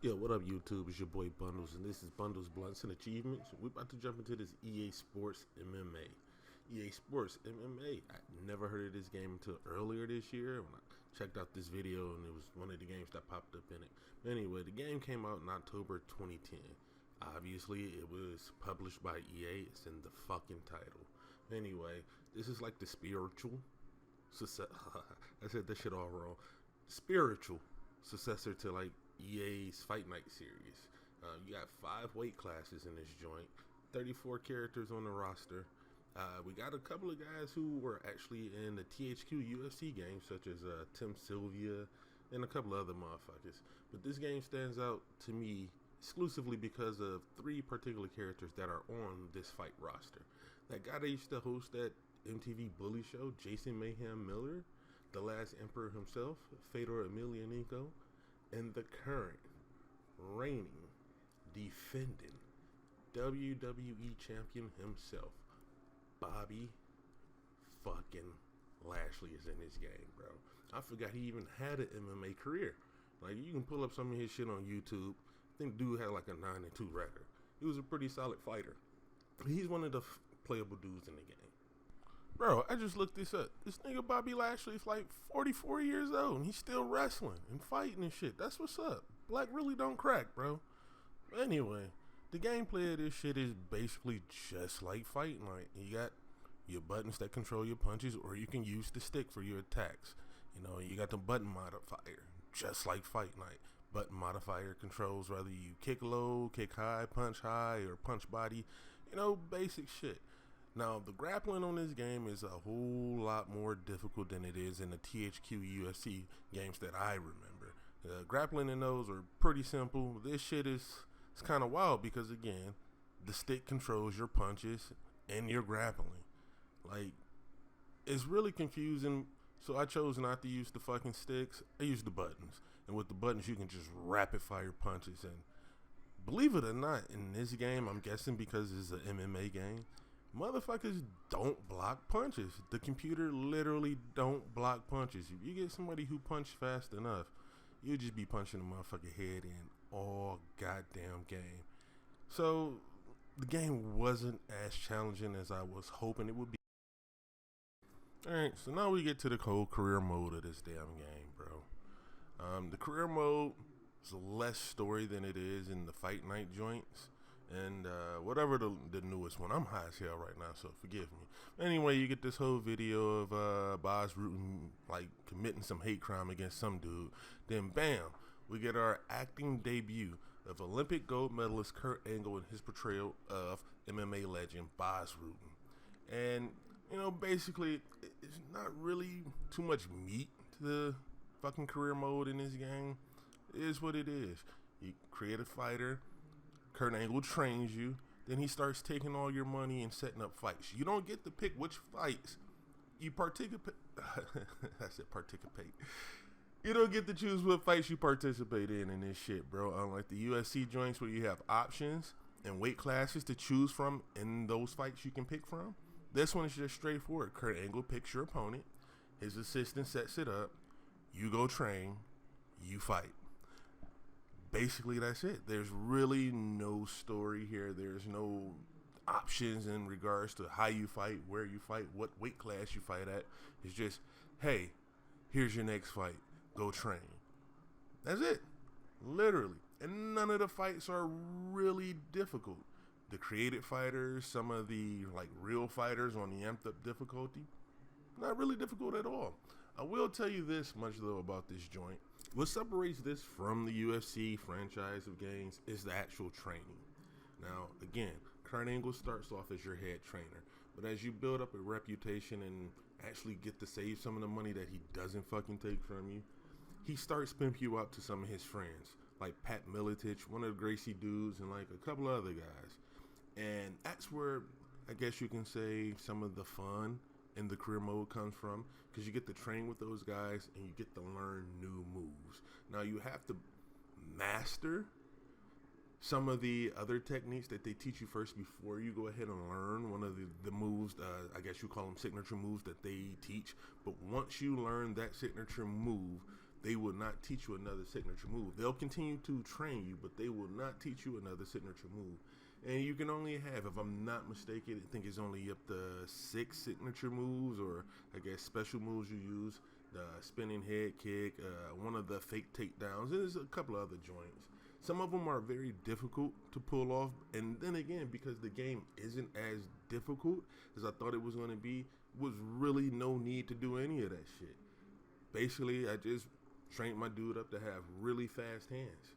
Yo, what up, YouTube? It's your boy Bundles, and this is Bundles, Blunts, and Achievements. We're about to jump into this EA Sports MMA. EA Sports MMA. I never heard of this game until earlier this year when I checked out this video, and it was one of the games that popped up in it. But anyway, the game came out in October 2010. Obviously, it was published by EA. It's in the fucking title. Anyway, this is like the spiritual I said that shit all wrong. Spiritual successor to like EA's Fight Night series. You got 5 weight classes in this joint, 34 characters on the roster. We got a couple of guys who were actually in the THQ UFC games, such as Tim Sylvia and a couple of other motherfuckers. But this game stands out to me exclusively because of 3 particular characters that are on this fight roster. That guy that used to host that MTV bully show, Jason Mayhem Miller, the last emperor himself, Fedor Emelianenko, and the current reigning, defending WWE champion himself, Bobby fucking Lashley is in this game, bro. I forgot he even had an MMA career. Like, you can pull up some of his shit on YouTube. I think dude had like a 9-2 record. He was a pretty solid fighter. He's one of the playable dudes in the game. Bro, I just looked this up. This nigga Bobby Lashley is like 44 years old and he's still wrestling and fighting and shit. That's what's up. Black really don't crack, bro. Anyway, the gameplay of this shit is basically just like Fight Night. You got your buttons that control your punches, or you can use the stick for your attacks. You know, you got the button modifier, just like Fight Night. Button modifier controls whether you kick low, kick high, or punch body. You know, basic shit. Now, the grappling on this game is a whole lot more difficult than it is in the THQ UFC games that I remember. Grappling in those are pretty simple. This shit is it's kind of wild because, again, the stick controls your punches and your grappling. Like, it's really confusing, so I chose not to use the fucking sticks. I used the buttons. And with the buttons, you can just rapid fire punches. And believe it or not, in this game, I'm guessing because it's an MMA game, motherfuckers don't block punches. The computer literally don't block punches. If you get somebody who punch fast enough, you'll just be punching the motherfucker head in all goddamn game. So the game wasn't as challenging as I was hoping it would be. Alright, so now we get to the whole career mode of this damn game, bro. The career mode is less story than it is in the Fight Night joints. And whatever the newest one. I'm high as hell right now, so forgive me. Anyway, you get this whole video of Boz Rutan like committing some hate crime against some dude. Then bam, we get our acting debut of Olympic gold medalist Kurt Angle in his portrayal of MMA legend Boz Rutan. And, you know, basically, it's not really too much meat to the fucking career mode in this game. It is what it is. You create a fighter, Kurt Angle trains you, then he starts taking all your money and setting up fights. You don't get to pick which fights you participate. I said participate. You don't get to choose what fights you participate in this shit, bro. Unlike the UFC joints where you have options and weight classes to choose from in those fights you can pick from, this one is just straightforward. Kurt Angle picks your opponent, his assistant sets it up, you go train, you fight. Basically, that's it. There's really no story here. There's no options in regards to how you fight, where you fight, what weight class you fight at. It's just, hey, here's your next fight. Go train. That's it. Literally. And none of the fights are really difficult. The created fighters, some of the like real fighters on the amped up difficulty, not really difficult at all. I will tell you this much though about this joint. What separates this from the UFC franchise of games is the actual training. Now, again, Kurt Angle starts off as your head trainer, but as you build up a reputation and actually get to save some of the money that he doesn't fucking take from you, he starts pimping you out to some of his friends, like Pat Miletich, one of the Gracie dudes, and like a couple other guys. And that's where I guess you can say some of the fun in the career mode comes from, because you get to train with those guys and you get to learn new moves. Now you have to master some of the other techniques that they teach you first before you go ahead and learn one of the moves, I guess you call them signature moves that they teach. But once you learn that signature move, they will not teach you another signature move. They'll continue to train you, but they will not teach you another signature move. And you can only have, if I'm not mistaken, I think it's only up to 6 signature moves, or I guess special moves you use. The spinning head kick, one of the fake takedowns, and there's a couple of other joints. Some of them are very difficult to pull off, and then again, because the game isn't as difficult as I thought it was going to be, was really no need to do any of that shit. Basically, I just trained my dude up to have really fast hands,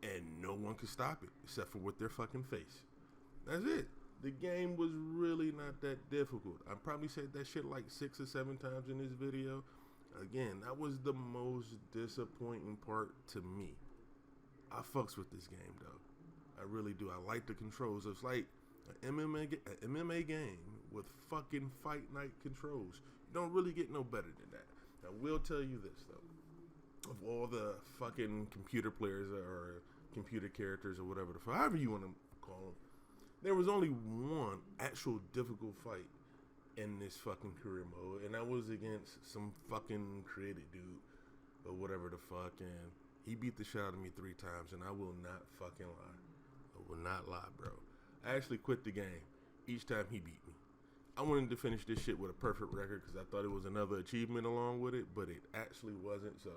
and no one could stop it except for with their fucking face. That's it. The game was really not that difficult. I probably said that shit like 6 or 7 times in this video. Again, that was the most disappointing part to me. I fucks with this game though. I really do. I like the controls. It's like an MMA game with fucking fight night controls. You don't really get no better than that. I will tell you this though. Of all the fucking computer players or computer characters or whatever, however you want to call them, there was only one actual difficult fight in this fucking career mode, and that was against some fucking creative dude or whatever the fuck, and he beat the shit out of me 3 times, and I will not fucking lie. I will not lie, bro. I actually quit the game each time he beat me. I wanted to finish this shit with a perfect record because I thought it was another achievement along with it, but it actually wasn't, so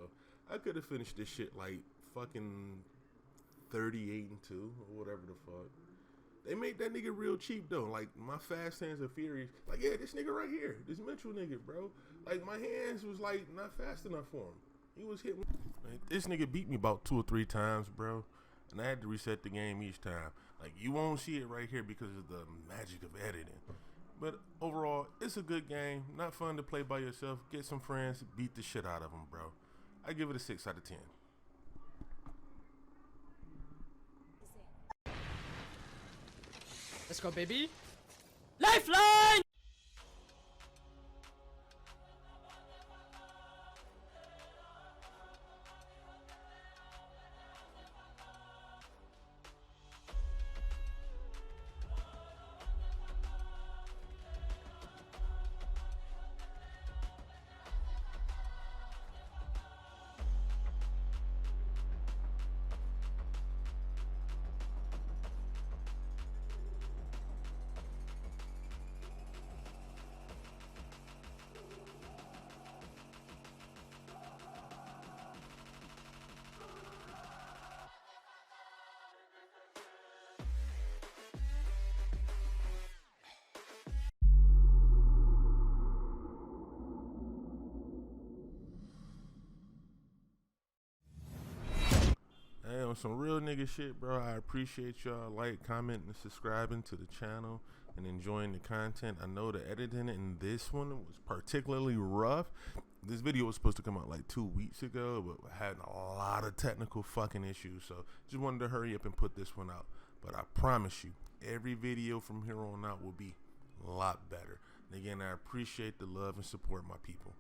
I could have finished this shit like fucking 38-2 or whatever the fuck. They made that nigga real cheap though. Like my fast hands of fury. Like yeah, this nigga right here, this Mitchell nigga, bro. Like my hands was like not fast enough for him. He was hitting. Like, this nigga beat me about 2 or 3 times, bro. And I had to reset the game each time. Like you won't see it right here because of the magic of editing. But overall, it's a good game. Not fun to play by yourself. Get some friends, beat the shit out of them, bro. I give it a 6 out of 10. Let's go, baby. Lifeline! Hey, on some real nigga shit, bro, I appreciate y'all commenting, and subscribing to the channel and enjoying the content. I know the editing in this one was particularly rough. This video was supposed to come out like 2 weeks ago, but I had a lot of technical fucking issues, so just wanted to hurry up and put this one out. But I promise you, every video from here on out will be a lot better. And again, I appreciate the love and support, my people.